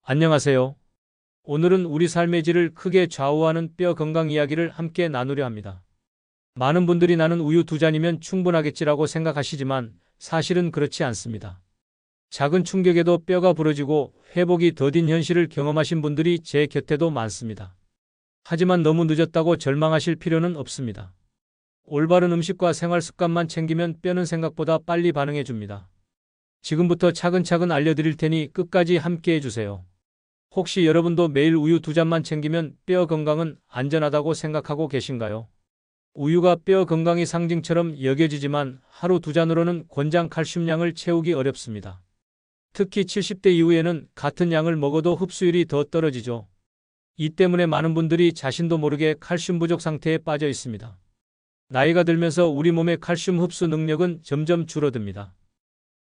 안녕하세요. 오늘은 우리 삶의 질을 크게 좌우하는 뼈 건강 이야기를 함께 나누려 합니다. 많은 분들이 나는 우유 2잔이면 충분하겠지라고 생각하시지만 사실은 그렇지 않습니다. 작은 충격에도 뼈가 부러지고 회복이 더딘 현실을 경험하신 분들이 제 곁에도 많습니다. 하지만 너무 늦었다고 절망하실 필요는 없습니다. 올바른 음식과 생활 습관만 챙기면 뼈는 생각보다 빨리 반응해 줍니다. 지금부터 차근차근 알려드릴 테니 끝까지 함께 해주세요. 혹시 여러분도 매일 우유 2잔만 챙기면 뼈 건강은 안전하다고 생각하고 계신가요? 우유가 뼈 건강의 상징처럼 여겨지지만 하루 2잔으로는 권장 칼슘량을 채우기 어렵습니다. 특히 70대 이후에는 같은 양을 먹어도 흡수율이 더 떨어지죠. 이 때문에 많은 분들이 자신도 모르게 칼슘 부족 상태에 빠져 있습니다. 나이가 들면서 우리 몸의 칼슘 흡수 능력은 점점 줄어듭니다.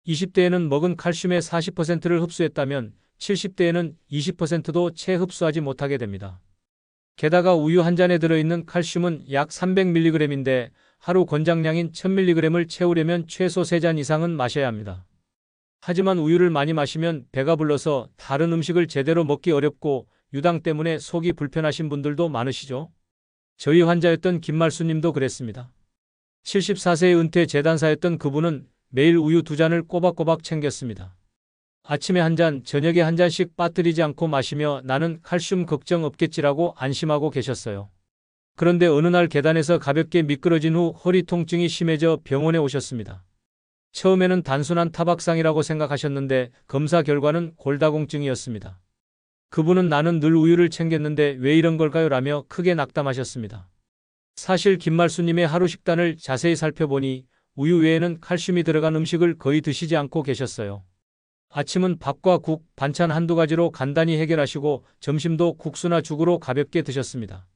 20대에는 먹은 칼슘의 40%를 흡수했다면 70대에는 20%도 채 흡수하지 못하게 됩니다. 게다가 우유 한 잔에 들어있는 칼슘은 약 300mg인데 하루 권장량인 1000mg을 채우려면 최소 3잔 이상은 마셔야 합니다. 하지만 우유를 많이 마시면 배가 불러서 다른 음식을 제대로 먹기 어렵고 유당 때문에 속이 불편하신 분들도 많으시죠? 저희 환자였던 김말수님도 그랬습니다. 74세의 은퇴 재단사였던 그분은 매일 우유 2잔을 꼬박꼬박 챙겼습니다. 아침에 한 잔, 저녁에 한 잔씩 빠뜨리지 않고 마시며 나는 칼슘 걱정 없겠지라고 안심하고 계셨어요. 그런데 어느 날 계단에서 가볍게 미끄러진 후 허리 통증이 심해져 병원에 오셨습니다. 처음에는 단순한 타박상이라고 생각하셨는데 검사 결과는 골다공증이었습니다. 그분은 나는 늘 우유를 챙겼는데 왜 이런 걸까요? 라며 크게 낙담하셨습니다. 사실 김말수님의 하루 식단을 자세히 살펴보니 우유 외에는 칼슘이 들어간 음식을 거의 드시지 않고 계셨어요. 아침은 밥과 국, 반찬 한두 가지로 간단히 해결하시고 점심도 국수나 죽으로 가볍게 드셨습니다.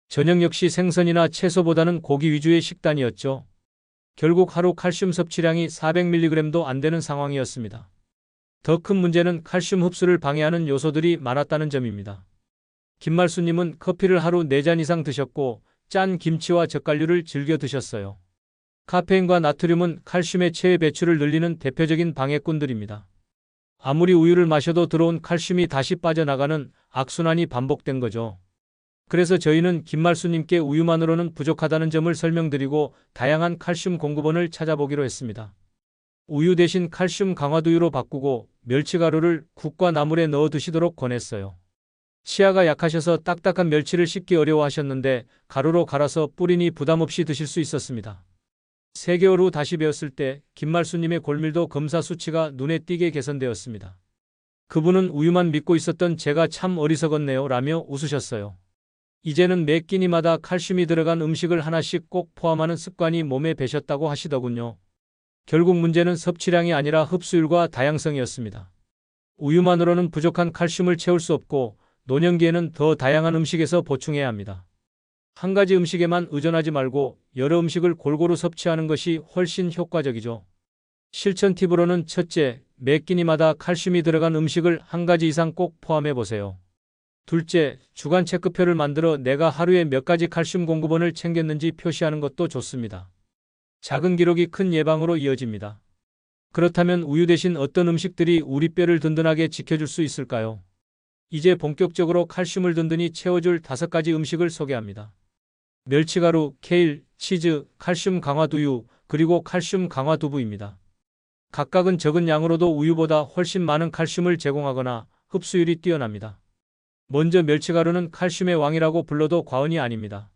저녁 역시 생선이나 채소보다는 고기 위주의 식단이었죠. 결국 하루 칼슘 섭취량이 400mg도 안 되는 상황이었습니다. 더 큰 문제는 칼슘 흡수를 방해하는 요소들이 많았다는 점입니다. 김말수님은 커피를 하루 4잔 이상 드셨고 짠 김치와 젓갈류를 즐겨 드셨어요. 카페인과 나트륨은 칼슘의 체외 배출을 늘리는 대표적인 방해꾼들입니다. 아무리 우유를 마셔도 들어온 칼슘이 다시 빠져나가는 악순환이 반복된 거죠. 그래서 저희는 김말수님께 우유만으로는 부족하다는 점을 설명드리고 다양한 칼슘 공급원을 찾아보기로 했습니다. 우유 대신 칼슘 강화두유로 바꾸고 멸치가루를 국과 나물에 넣어 드시도록 권했어요. 치아가 약하셔서 딱딱한 멸치를 씹기 어려워하셨는데 가루로 갈아서 뿌리니 부담 없이 드실 수 있었습니다. 3개월 후 다시 배웠을 때 김말수님의 골밀도 검사 수치가 눈에 띄게 개선되었습니다. 그분은 우유만 믿고 있었던 제가 참 어리석었네요 라며 웃으셨어요. 이제는 매 끼니마다 칼슘이 들어간 음식을 하나씩 꼭 포함하는 습관이 몸에 배셨다고 하시더군요. 결국 문제는 섭취량이 아니라 흡수율과 다양성이었습니다. 우유만으로는 부족한 칼슘을 채울 수 없고 노년기에는 더 다양한 음식에서 보충해야 합니다. 한 가지 음식에만 의존하지 말고 여러 음식을 골고루 섭취하는 것이 훨씬 효과적이죠. 실천 팁으로는 첫째, 매 끼니마다 칼슘이 들어간 음식을 한 가지 이상 꼭 포함해 보세요. 둘째, 주간 체크표를 만들어 내가 하루에 몇 가지 칼슘 공급원을 챙겼는지 표시하는 것도 좋습니다. 작은 기록이 큰 예방으로 이어집니다. 그렇다면 우유 대신 어떤 음식들이 우리 뼈를 든든하게 지켜줄 수 있을까요? 이제 본격적으로 칼슘을 든든히 채워줄 5가지 음식을 소개합니다. 멸치가루, 케일, 치즈, 칼슘 강화두유, 그리고 칼슘 강화두부입니다. 각각은 적은 양으로도 우유보다 훨씬 많은 칼슘을 제공하거나 흡수율이 뛰어납니다. 먼저 멸치가루는 칼슘의 왕이라고 불러도 과언이 아닙니다.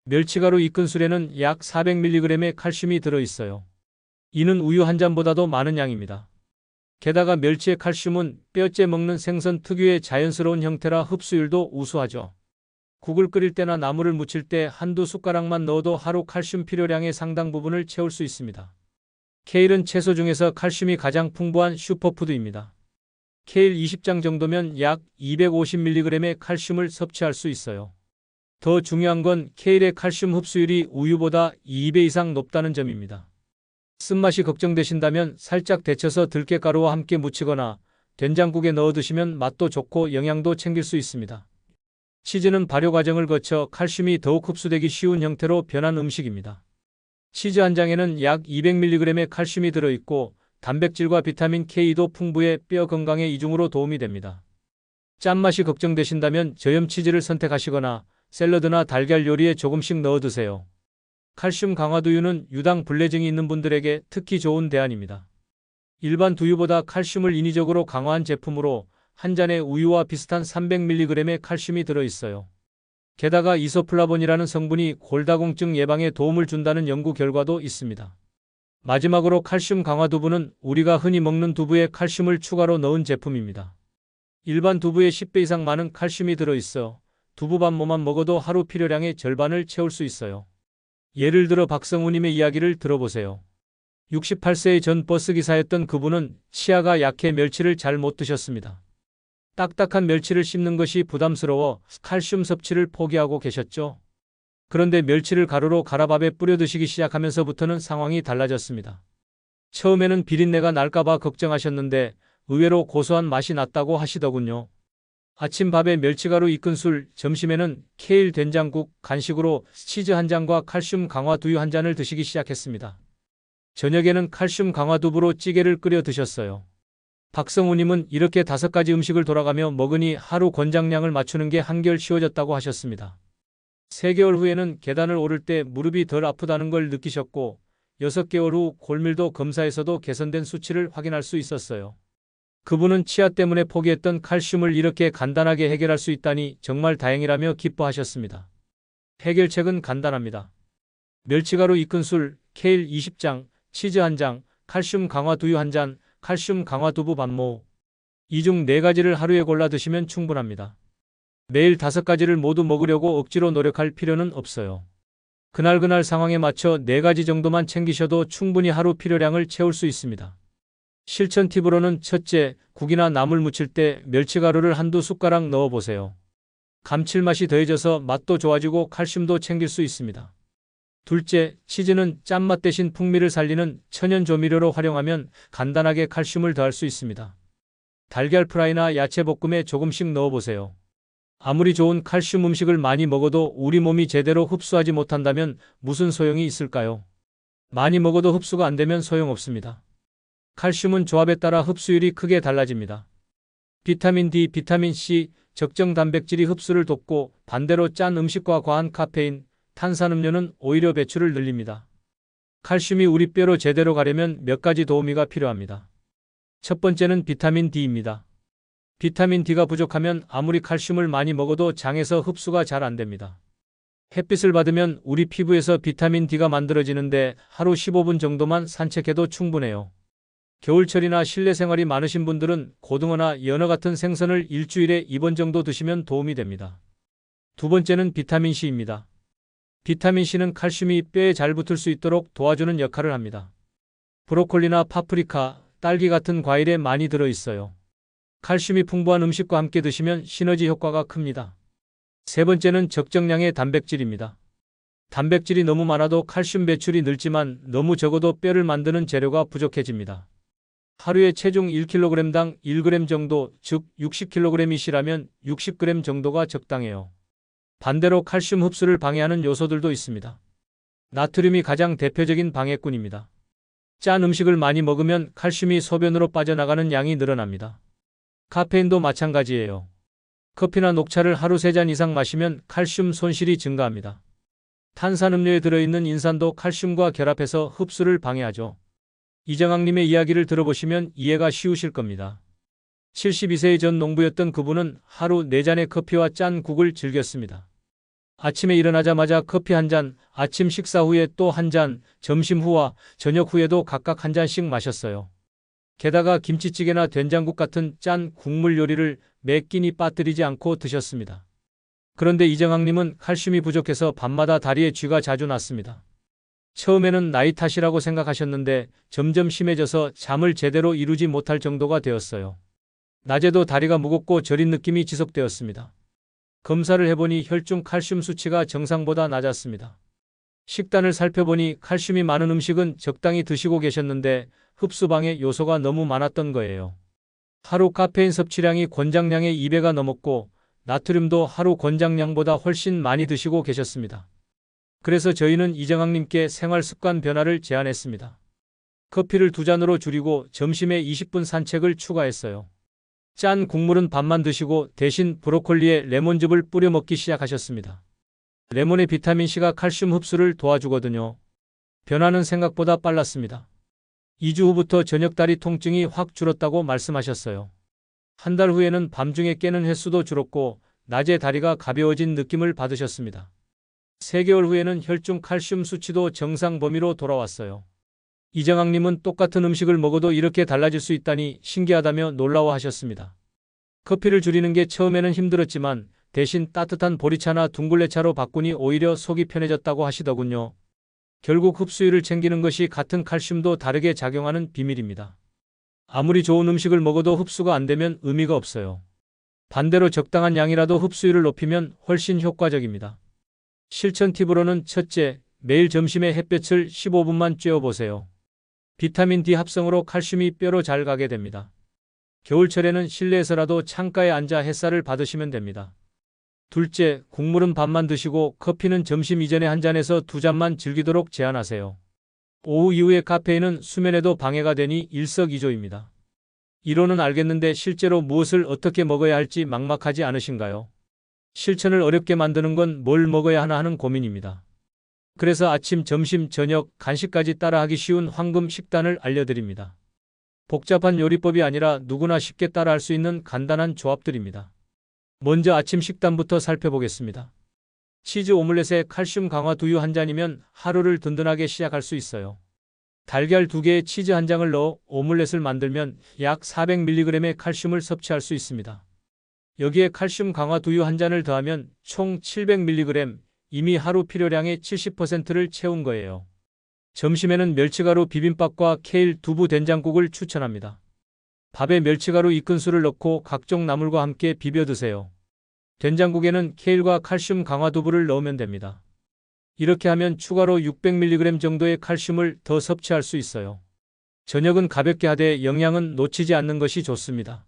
멸치가루 2큰술에는 약 400mg의 칼슘이 들어있어요. 이는 우유 한 잔보다도 많은 양입니다. 게다가 멸치의 칼슘은 뼈째 먹는 생선 특유의 자연스러운 형태라 흡수율도 우수하죠. 국을 끓일 때나 나물을 무칠 때 한두 숟가락만 넣어도 하루 칼슘 필요량의 상당 부분을 채울 수 있습니다. 케일은 채소 중에서 칼슘이 가장 풍부한 슈퍼푸드입니다. 케일 20장 정도면 약 250mg의 칼슘을 섭취할 수 있어요. 더 중요한 건 케일의 칼슘 흡수율이 우유보다 2배 이상 높다는 점입니다. 쓴맛이 걱정되신다면 살짝 데쳐서 들깨가루와 함께 무치거나 된장국에 넣어 드시면 맛도 좋고 영양도 챙길 수 있습니다. 치즈는 발효 과정을 거쳐 칼슘이 더욱 흡수되기 쉬운 형태로 변한 음식입니다. 치즈 한 장에는 약 200mg의 칼슘이 들어있고 단백질과 비타민 K도 풍부해 뼈 건강에 이중으로 도움이 됩니다. 짠맛이 걱정되신다면 저염 치즈를 선택하시거나 샐러드나 달걀 요리에 조금씩 넣어 드세요. 칼슘 강화 두유는 유당 불내증이 있는 분들에게 특히 좋은 대안입니다. 일반 두유보다 칼슘을 인위적으로 강화한 제품으로 한 잔의 우유와 비슷한 300mg의 칼슘이 들어있어요. 게다가 이소플라본이라는 성분이 골다공증 예방에 도움을 준다는 연구 결과도 있습니다. 마지막으로 칼슘 강화 두부는 우리가 흔히 먹는 두부에 칼슘을 추가로 넣은 제품입니다. 일반 두부에 10배 이상 많은 칼슘이 들어있어 두부반모만 먹어도 하루 필요량의 절반을 채울 수 있어요. 예를 들어 박성우님의 이야기를 들어보세요. 68세의 전 버스기사였던 그분은 치아가 약해 멸치를 잘 못 드셨습니다. 딱딱한 멸치를 씹는 것이 부담스러워 칼슘 섭취를 포기하고 계셨죠. 그런데 멸치를 가루로 갈아 밥에 뿌려 드시기 시작하면서부터는 상황이 달라졌습니다. 처음에는 비린내가 날까봐 걱정하셨는데 의외로 고소한 맛이 났다고 하시더군요. 아침 밥에 멸치가루 2큰술, 점심에는 케일 된장국, 간식으로 치즈 한 잔과 칼슘 강화 두유 한 잔을 드시기 시작했습니다. 저녁에는 칼슘 강화 두부로 찌개를 끓여 드셨어요. 박성우님은 이렇게 5가지 음식을 돌아가며 먹으니 하루 권장량을 맞추는 게 한결 쉬워졌다고 하셨습니다. 3개월 후에는 계단을 오를 때 무릎이 덜 아프다는 걸 느끼셨고 6개월 후 골밀도 검사에서도 개선된 수치를 확인할 수 있었어요. 그분은 치아 때문에 포기했던 칼슘을 이렇게 간단하게 해결할 수 있다니 정말 다행이라며 기뻐하셨습니다. 해결책은 간단합니다. 멸치가루 2큰술, 케일 20장, 치즈 1장, 칼슘 강화 두유 1잔, 칼슘 강화 두부 반모. 이 중 4가지를 하루에 골라 드시면 충분합니다. 매일 5가지를 모두 먹으려고 억지로 노력할 필요는 없어요. 그날 상황에 맞춰 4가지 정도만 챙기셔도 충분히 하루 필요량을 채울 수 있습니다. 실천 팁으로는 첫째, 국이나 나물 무칠 때 멸치가루를 한두 숟가락 넣어보세요. 감칠맛이 더해져서 맛도 좋아지고 칼슘도 챙길 수 있습니다. 둘째, 치즈는 짠맛 대신 풍미를 살리는 천연 조미료로 활용하면 간단하게 칼슘을 더할 수 있습니다. 달걀 프라이나 야채 볶음에 조금씩 넣어보세요. 아무리 좋은 칼슘 음식을 많이 먹어도 우리 몸이 제대로 흡수하지 못한다면 무슨 소용이 있을까요? 많이 먹어도 흡수가 안 되면 소용없습니다. 칼슘은 조합에 따라 흡수율이 크게 달라집니다. 비타민 D, 비타민 C, 적정 단백질이 흡수를 돕고 반대로 짠 음식과 과한 카페인, 탄산음료는 오히려 배출을 늘립니다. 칼슘이 우리 뼈로 제대로 가려면 몇 가지 도우미가 필요합니다. 첫 번째는 비타민 D입니다. 비타민 D가 부족하면 아무리 칼슘을 많이 먹어도 장에서 흡수가 잘 안 됩니다. 햇빛을 받으면 우리 피부에서 비타민 D가 만들어지는데 하루 15분 정도만 산책해도 충분해요. 겨울철이나 실내 생활이 많으신 분들은 고등어나 연어 같은 생선을 일주일에 2번 정도 드시면 도움이 됩니다. 두 번째는 비타민 C입니다. 비타민 C는 칼슘이 뼈에 잘 붙을 수 있도록 도와주는 역할을 합니다. 브로콜리나 파프리카, 딸기 같은 과일에 많이 들어있어요. 칼슘이 풍부한 음식과 함께 드시면 시너지 효과가 큽니다. 세 번째는 적정량의 단백질입니다. 단백질이 너무 많아도 칼슘 배출이 늘지만 너무 적어도 뼈를 만드는 재료가 부족해집니다. 하루에 체중 1kg당 1g 정도, 즉 60kg이시라면 60g 정도가 적당해요. 반대로 칼슘 흡수를 방해하는 요소들도 있습니다. 나트륨이 가장 대표적인 방해꾼입니다. 짠 음식을 많이 먹으면 칼슘이 소변으로 빠져나가는 양이 늘어납니다. 카페인도 마찬가지예요. 커피나 녹차를 하루 3잔 이상 마시면 칼슘 손실이 증가합니다. 탄산음료에 들어있는 인산도 칼슘과 결합해서 흡수를 방해하죠. 이정학님의 이야기를 들어보시면 이해가 쉬우실 겁니다. 72세의 전 농부였던 그분은 하루 4잔의 커피와 짠 국을 즐겼습니다. 아침에 일어나자마자 커피 1잔, 아침 식사 후에 또 1잔, 점심 후와 저녁 후에도 각각 1잔씩 마셨어요. 게다가 김치찌개나 된장국 같은 짠 국물 요리를 매 끼니 빠뜨리지 않고 드셨습니다. 그런데 이정학님은 칼슘이 부족해서 밤마다 다리에 쥐가 자주 났습니다. 처음에는 나이 탓이라고 생각하셨는데 점점 심해져서 잠을 제대로 이루지 못할 정도가 되었어요. 낮에도 다리가 무겁고 저린 느낌이 지속되었습니다. 검사를 해보니 혈중 칼슘 수치가 정상보다 낮았습니다. 식단을 살펴보니 칼슘이 많은 음식은 적당히 드시고 계셨는데 흡수 방해 요소가 너무 많았던 거예요. 하루 카페인 섭취량이 권장량의 2배가 넘었고 나트륨도 하루 권장량보다 훨씬 많이 드시고 계셨습니다. 그래서 저희는 이정학님께 생활 습관 변화를 제안했습니다. 커피를 2잔으로 줄이고 점심에 20분 산책을 추가했어요. 짠 국물은 반만 드시고 대신 브로콜리에 레몬즙을 뿌려 먹기 시작하셨습니다. 레몬의 비타민C가 칼슘 흡수를 도와주거든요. 변화는 생각보다 빨랐습니다. 2주 후부터 저녁 다리 통증이 확 줄었다고 말씀하셨어요. 한 달 후에는 밤중에 깨는 횟수도 줄었고 낮에 다리가 가벼워진 느낌을 받으셨습니다. 3개월 후에는 혈중 칼슘 수치도 정상 범위로 돌아왔어요. 이정학님은 똑같은 음식을 먹어도 이렇게 달라질 수 있다니 신기하다며 놀라워하셨습니다. 커피를 줄이는 게 처음에는 힘들었지만 대신 따뜻한 보리차나 둥글레차로 바꾸니 오히려 속이 편해졌다고 하시더군요. 결국 흡수율을 챙기는 것이 같은 칼슘도 다르게 작용하는 비밀입니다. 아무리 좋은 음식을 먹어도 흡수가 안 되면 의미가 없어요. 반대로 적당한 양이라도 흡수율을 높이면 훨씬 효과적입니다. 실천 팁으로는 첫째, 매일 점심에 햇볕을 15분만 쬐어보세요. 비타민 D 합성으로 칼슘이 뼈로 잘 가게 됩니다. 겨울철에는 실내에서라도 창가에 앉아 햇살을 받으시면 됩니다. 둘째, 국물은 밥만 드시고 커피는 점심 이전에 한 잔에서 2잔만 즐기도록 제한하세요. 오후 이후의 카페인은 수면에도 방해가 되니 일석이조입니다. 이론은 알겠는데 실제로 무엇을 어떻게 먹어야 할지 막막하지 않으신가요? 실천을 어렵게 만드는 건 뭘 먹어야 하나 하는 고민입니다. 그래서 아침, 점심, 저녁, 간식까지 따라하기 쉬운 황금 식단을 알려드립니다. 복잡한 요리법이 아니라 누구나 쉽게 따라할 수 있는 간단한 조합들입니다. 먼저 아침 식단부터 살펴보겠습니다. 치즈 오믈렛에 칼슘 강화 두유 한 잔이면 하루를 든든하게 시작할 수 있어요. 달걀 2개에 치즈 한 장을 넣어 오믈렛을 만들면 약 400mg의 칼슘을 섭취할 수 있습니다. 여기에 칼슘 강화 두유 한 잔을 더하면 총 700mg, 이미 하루 필요량의 70%를 채운 거예요. 점심에는 멸치가루 비빔밥과 케일 두부 된장국을 추천합니다. 밥에 멸치가루 2큰술을 넣고 각종 나물과 함께 비벼 드세요. 된장국에는 케일과 칼슘 강화 두부를 넣으면 됩니다. 이렇게 하면 추가로 600mg 정도의 칼슘을 더 섭취할 수 있어요. 저녁은 가볍게 하되 영양은 놓치지 않는 것이 좋습니다.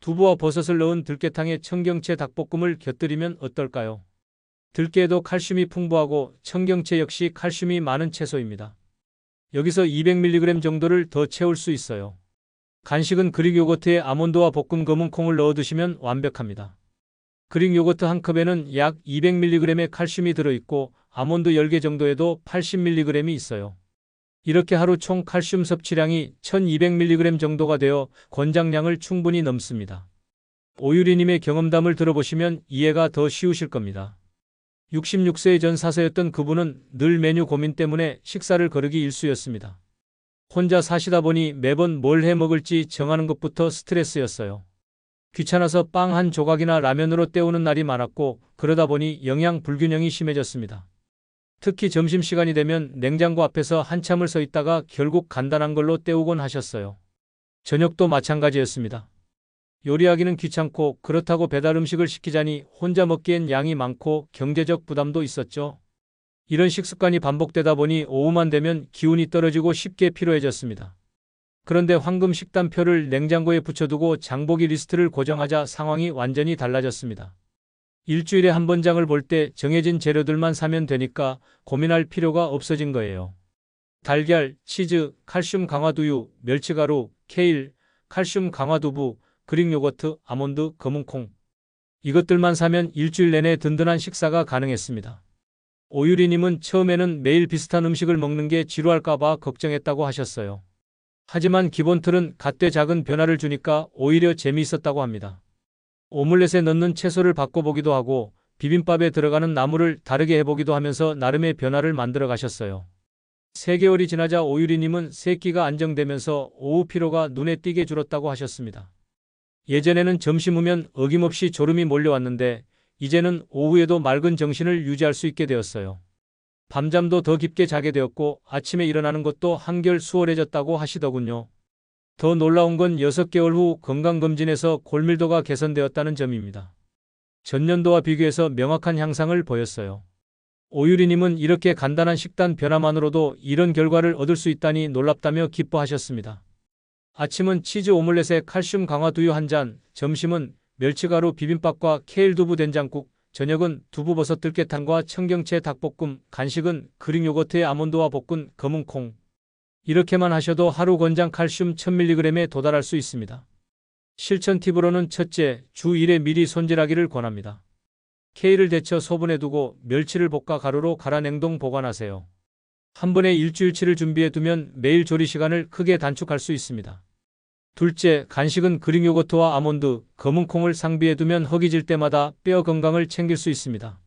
두부와 버섯을 넣은 들깨탕에 청경채 닭볶음을 곁들이면 어떨까요? 들깨에도 칼슘이 풍부하고 청경채 역시 칼슘이 많은 채소입니다. 여기서 200mg 정도를 더 채울 수 있어요. 간식은 그릭 요거트에 아몬드와 볶은 검은 콩을 넣어 드시면 완벽합니다. 그릭 요거트 한 컵에는 약 200mg의 칼슘이 들어있고 아몬드 10개 정도에도 80mg이 있어요. 이렇게 하루 총 칼슘 섭취량이 1200mg 정도가 되어 권장량을 충분히 넘습니다. 오유리님의 경험담을 들어보시면 이해가 더 쉬우실 겁니다. 66세의 전 사서였던 그분은 늘 메뉴 고민 때문에 식사를 거르기 일쑤였습니다. 혼자 사시다 보니 매번 뭘 해 먹을지 정하는 것부터 스트레스였어요. 귀찮아서 빵 한 조각이나 라면으로 때우는 날이 많았고 그러다 보니 영양 불균형이 심해졌습니다. 특히 점심시간이 되면 냉장고 앞에서 한참을 서 있다가 결국 간단한 걸로 때우곤 하셨어요. 저녁도 마찬가지였습니다. 요리하기는 귀찮고 그렇다고 배달 음식을 시키자니 혼자 먹기엔 양이 많고 경제적 부담도 있었죠. 이런 식습관이 반복되다 보니 오후만 되면 기운이 떨어지고 쉽게 피로해졌습니다. 그런데 황금 식단표를 냉장고에 붙여두고 장보기 리스트를 고정하자 상황이 완전히 달라졌습니다. 일주일에 한 번 장을 볼 때 정해진 재료들만 사면 되니까 고민할 필요가 없어진 거예요. 달걀, 치즈, 칼슘 강화 두유, 멸치가루, 케일, 칼슘 강화 두부, 그릭 요거트, 아몬드, 검은 콩. 이것들만 사면 일주일 내내 든든한 식사가 가능했습니다. 오유리님은 처음에는 매일 비슷한 음식을 먹는 게 지루할까봐 걱정했다고 하셨어요. 하지만 기본 틀은 갓돼 작은 변화를 주니까 오히려 재미있었다고 합니다. 오믈렛에 넣는 채소를 바꿔보기도 하고 비빔밥에 들어가는 나물을 다르게 해보기도 하면서 나름의 변화를 만들어 가셨어요. 3개월이 지나자 오유리님은 새끼가 안정되면서 오후 피로가 눈에 띄게 줄었다고 하셨습니다. 예전에는 점심 후면 어김없이 졸음이 몰려왔는데 이제는 오후에도 맑은 정신을 유지할 수 있게 되었어요. 밤잠도 더 깊게 자게 되었고 아침에 일어나는 것도 한결 수월해졌다고 하시더군요. 더 놀라운 건 6개월 후 건강검진에서 골밀도가 개선되었다는 점입니다. 전년도와 비교해서 명확한 향상을 보였어요. 오유리님은 이렇게 간단한 식단 변화만으로도 이런 결과를 얻을 수 있다니 놀랍다며 기뻐하셨습니다. 아침은 치즈 오믈렛에 칼슘 강화 두유 한 잔, 점심은 멸치가루 비빔밥과 케일 두부 된장국, 저녁은 두부버섯 들깨탕과 청경채 닭볶음, 간식은 그릭 요거트에 아몬드와 볶은 검은 콩. 이렇게만 하셔도 하루 권장 칼슘 1000mg에 도달할 수 있습니다. 실천 팁으로는 첫째, 주 1회 미리 손질하기를 권합니다. 케일을 데쳐 소분해 두고 멸치를 볶아 가루로 갈아 냉동 보관하세요. 한 번에 일주일치를 준비해 두면 매일 조리 시간을 크게 단축할 수 있습니다. 둘째, 간식은 그릭 요거트와 아몬드, 검은 콩을 상비해 두면 허기질 때마다 뼈 건강을 챙길 수 있습니다.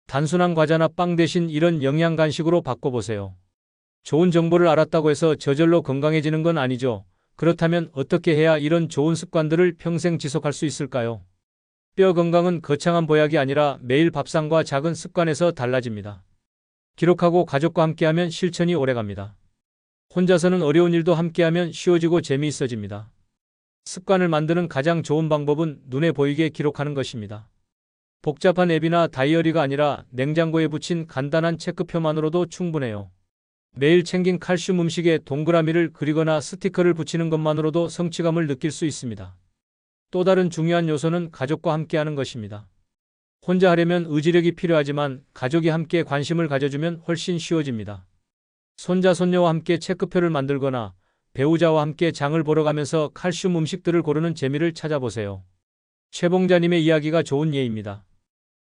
단순한 과자나 빵 대신 이런 영양 간식으로 바꿔보세요. 좋은 정보를 알았다고 해서 저절로 건강해지는 건 아니죠. 그렇다면 어떻게 해야 이런 좋은 습관들을 평생 지속할 수 있을까요? 뼈 건강은 거창한 보약이 아니라 매일 밥상과 작은 습관에서 달라집니다. 기록하고 가족과 함께하면 실천이 오래갑니다. 혼자서는 어려운 일도 함께하면 쉬워지고 재미있어집니다. 습관을 만드는 가장 좋은 방법은 눈에 보이게 기록하는 것입니다. 복잡한 앱이나 다이어리가 아니라 냉장고에 붙인 간단한 체크표만으로도 충분해요. 매일 챙긴 칼슘 음식에 동그라미를 그리거나 스티커를 붙이는 것만으로도 성취감을 느낄 수 있습니다. 또 다른 중요한 요소는 가족과 함께하는 것입니다. 혼자 하려면 의지력이 필요하지만 가족이 함께 관심을 가져주면 훨씬 쉬워집니다. 손자, 손녀와 함께 체크표를 만들거나 배우자와 함께 장을 보러 가면서 칼슘 음식들을 고르는 재미를 찾아보세요. 최봉자님의 이야기가 좋은 예입니다.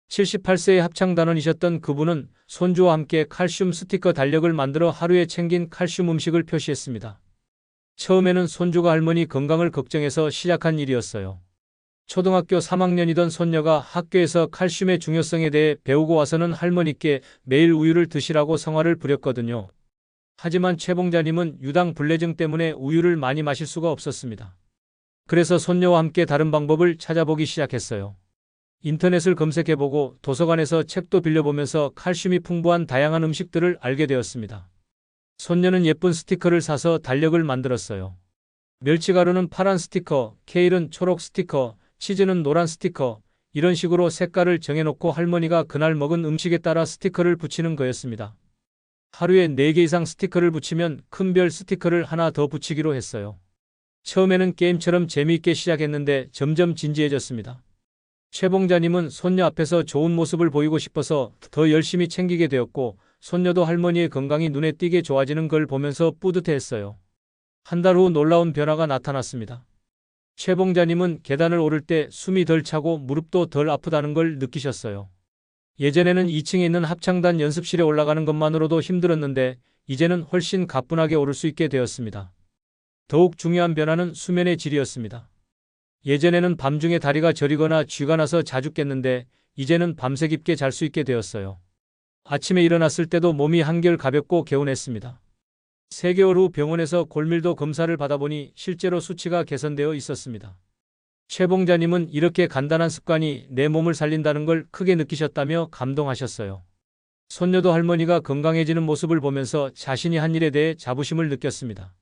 78세의 합창단원이셨던 그분은 손주와 함께 칼슘 스티커 달력을 만들어 하루에 챙긴 칼슘 음식을 표시했습니다. 처음에는 손주가 할머니 건강을 걱정해서 시작한 일이었어요. 초등학교 3학년이던 손녀가 학교에서 칼슘의 중요성에 대해 배우고 와서는 할머니께 매일 우유를 드시라고 성화를 부렸거든요. 하지만 최봉자님은 유당 불내증 때문에 우유를 많이 마실 수가 없었습니다. 그래서 손녀와 함께 다른 방법을 찾아보기 시작했어요. 인터넷을 검색해보고 도서관에서 책도 빌려보면서 칼슘이 풍부한 다양한 음식들을 알게 되었습니다. 손녀는 예쁜 스티커를 사서 달력을 만들었어요. 멸치가루는 파란 스티커, 케일은 초록 스티커, 치즈는 노란 스티커, 이런 식으로 색깔을 정해놓고 할머니가 그날 먹은 음식에 따라 스티커를 붙이는 거였습니다. 하루에 4개 이상 스티커를 붙이면 큰 별 스티커를 하나 더 붙이기로 했어요. 처음에는 게임처럼 재미있게 시작했는데 점점 진지해졌습니다. 최봉자님은 손녀 앞에서 좋은 모습을 보이고 싶어서 더 열심히 챙기게 되었고 손녀도 할머니의 건강이 눈에 띄게 좋아지는 걸 보면서 뿌듯해했어요. 한 달 후 놀라운 변화가 나타났습니다. 최봉자님은 계단을 오를 때 숨이 덜 차고 무릎도 덜 아프다는 걸 느끼셨어요. 예전에는 2층에 있는 합창단 연습실에 올라가는 것만으로도 힘들었는데 이제는 훨씬 가뿐하게 오를 수 있게 되었습니다. 더욱 중요한 변화는 수면의 질이었습니다. 예전에는 밤중에 다리가 저리거나 쥐가 나서 자주 깼는데 이제는 밤새 깊게 잘 수 있게 되었어요. 아침에 일어났을 때도 몸이 한결 가볍고 개운했습니다. 3개월 후 병원에서 골밀도 검사를 받아보니 실제로 수치가 개선되어 있었습니다. 최봉자님은 이렇게 간단한 습관이 내 몸을 살린다는 걸 크게 느끼셨다며 감동하셨어요. 손녀도 할머니가 건강해지는 모습을 보면서 자신이 한 일에 대해 자부심을 느꼈습니다.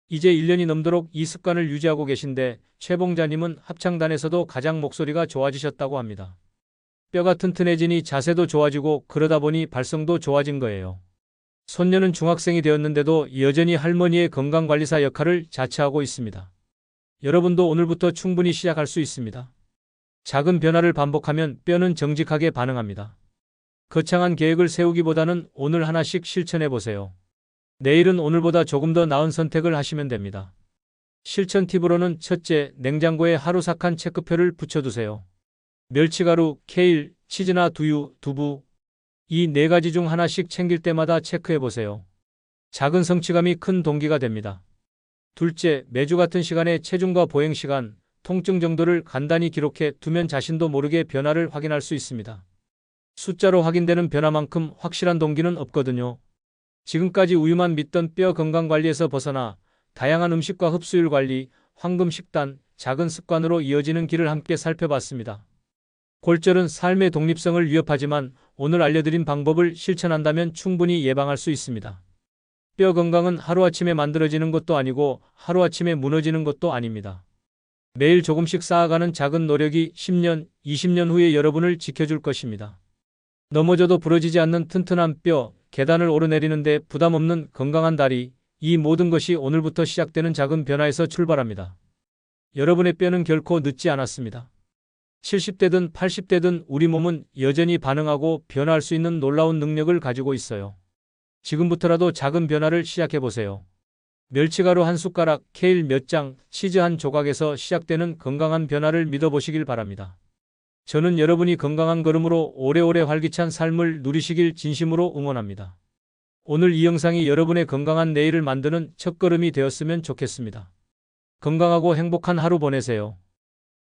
이제 1년이 넘도록 이 습관을 유지하고 계신데 최봉자님은 합창단에서도 가장 목소리가 좋아지셨다고 합니다. 뼈가 튼튼해지니 자세도 좋아지고 그러다 보니 발성도 좋아진 거예요. 손녀는 중학생이 되었는데도 여전히 할머니의 건강관리사 역할을 자처하고 있습니다. 여러분도 오늘부터 충분히 시작할 수 있습니다. 작은 변화를 반복하면 뼈는 정직하게 반응합니다. 거창한 계획을 세우기보다는 오늘 하나씩 실천해 보세요. 내일은 오늘보다 조금 더 나은 선택을 하시면 됩니다. 실천 팁으로는 첫째, 냉장고에 하루 삭한 체크표를 붙여두세요. 멸치가루, 케일, 치즈나 두유, 두부, 이 4가지 중 하나씩 챙길 때마다 체크해보세요. 작은 성취감이 큰 동기가 됩니다. 둘째, 매주 같은 시간에 체중과 보행시간, 통증 정도를 간단히 기록해 두면 자신도 모르게 변화를 확인할 수 있습니다. 숫자로 확인되는 변화만큼 확실한 동기는 없거든요. 지금까지 우유만 믿던 뼈 건강 관리에서 벗어나 다양한 음식과 흡수율 관리, 황금 식단, 작은 습관으로 이어지는 길을 함께 살펴봤습니다. 골절은 삶의 독립성을 위협하지만 오늘 알려드린 방법을 실천한다면 충분히 예방할 수 있습니다. 뼈 건강은 하루아침에 만들어지는 것도 아니고 하루아침에 무너지는 것도 아닙니다. 매일 조금씩 쌓아가는 작은 노력이 10년, 20년 후에 여러분을 지켜줄 것입니다. 넘어져도 부러지지 않는 튼튼한 뼈, 계단을 오르내리는데 부담 없는 건강한 다리, 이 모든 것이 오늘부터 시작되는 작은 변화에서 출발합니다. 여러분의 뼈는 결코 늦지 않았습니다. 70대든 80대든 우리 몸은 여전히 반응하고 변화할 수 있는 놀라운 능력을 가지고 있어요. 지금부터라도 작은 변화를 시작해보세요. 멸치가루 한 숟가락, 케일 몇 장, 치즈 한 조각에서 시작되는 건강한 변화를 믿어보시길 바랍니다. 저는 여러분이 건강한 걸음으로 오래오래 활기찬 삶을 누리시길 진심으로 응원합니다. 오늘 이 영상이 여러분의 건강한 내일을 만드는 첫걸음이 되었으면 좋겠습니다. 건강하고 행복한 하루 보내세요.